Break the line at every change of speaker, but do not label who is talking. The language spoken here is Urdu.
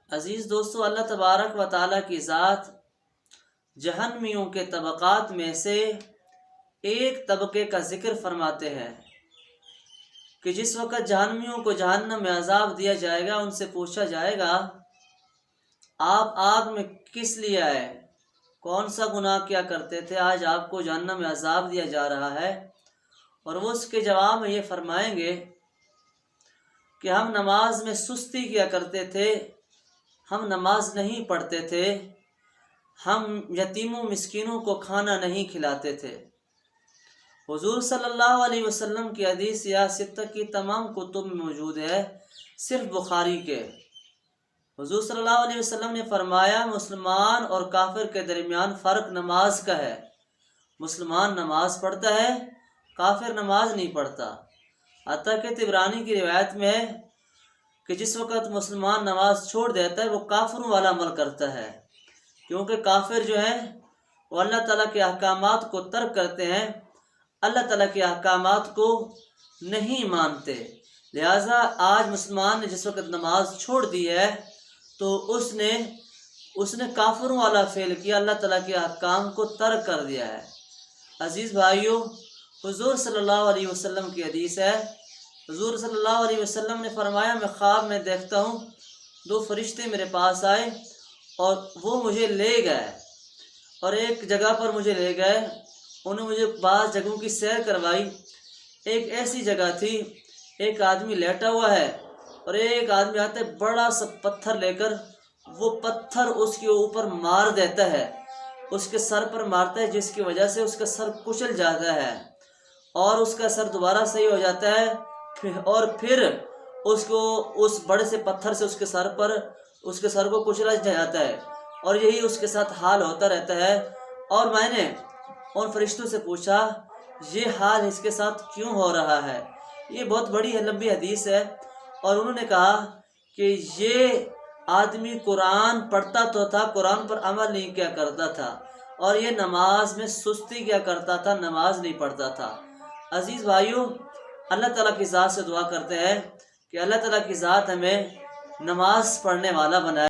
عزیز دوستو، اللہ تبارک و تعالیٰ کی ذات جہنمیوں کے طبقات میں سے ایک طبقے کا ذکر فرماتے ہیں کہ جس وقت جہنمیوں کو جہنم میں عذاب دیا جائے گا، ان سے پوچھا جائے گا آپ آگ میں کس لیے آئے، کون سا گناہ کیا کرتے تھے، آج آپ کو جہنم میں عذاب دیا جا رہا ہے۔ اور وہ اس کے جواب میں یہ فرمائیں گے کہ ہم نماز میں سستی کیا کرتے تھے، ہم نماز نہیں پڑھتے تھے، ہم یتیموں مسکینوں کو کھانا نہیں کھلاتے تھے۔ حضور صلی اللہ علیہ وسلم کی حدیث یا ستہ کی تمام کتب میں موجود ہے، صرف بخاری کے۔ حضور صلی اللہ علیہ وسلم نے فرمایا مسلمان اور کافر کے درمیان فرق نماز کا ہے، مسلمان نماز پڑھتا ہے، کافر نماز نہیں پڑھتا۔ حتیٰ کہ طبرانی کی روایت میں ہے کہ جس وقت مسلمان نماز چھوڑ دیتا ہے وہ کافروں والا عمل کرتا ہے، کیونکہ کافر جو ہیں وہ اللہ تعالیٰ کے احکامات کو ترک کرتے ہیں، اللہ تعالیٰ کے احکامات کو نہیں مانتے۔ لہٰذا آج مسلمان نے جس وقت نماز چھوڑ دی ہے تو اس نے کافروں والا فعل کیا، اللہ تعالیٰ کے احکام کو ترک کر دیا ہے۔ عزیز بھائیو، حضور صلی اللہ علیہ وسلم کی حدیث ہے، حضور صلی اللہ علیہ وسلم نے فرمایا میں خواب میں دیکھتا ہوں دو فرشتے میرے پاس آئے اور وہ مجھے لے گئے، اور ایک جگہ پر مجھے لے گئے، انہوں نے مجھے بعض جگہوں کی سیر کروائی۔ ایک ایسی جگہ تھی، ایک آدمی لیٹا ہوا ہے اور ایک آدمی آتا ہے بڑا سا پتھر لے کر، وہ پتھر اس کے اوپر مار دیتا ہے، اس کے سر پر مارتا ہے، جس کی وجہ سے اس کا سر کچل جاتا ہے اور اس کا سر دوبارہ صحیح ہو جاتا ہے، اور پھر اس کو اس بڑے سے پتھر سے اس کے سر کو کچلا جاتا ہے، اور یہی اس کے ساتھ حال ہوتا رہتا ہے۔ اور میں نے ان فرشتوں سے پوچھا یہ حال اس کے ساتھ کیوں ہو رہا ہے؟ یہ بہت بڑی لمبی حدیث ہے، اور انہوں نے کہا کہ یہ آدمی قرآن پڑھتا تو تھا، قرآن پر عمل نہیں کیا کرتا تھا، اور یہ نماز میں سستی کیا کرتا تھا، نماز نہیں پڑھتا تھا۔ عزیز بھائیو، اللہ تعالیٰ کی ذات سے دعا کرتے ہیں کہ اللہ تعالیٰ کی ذات ہمیں نماز پڑھنے والا بنائے۔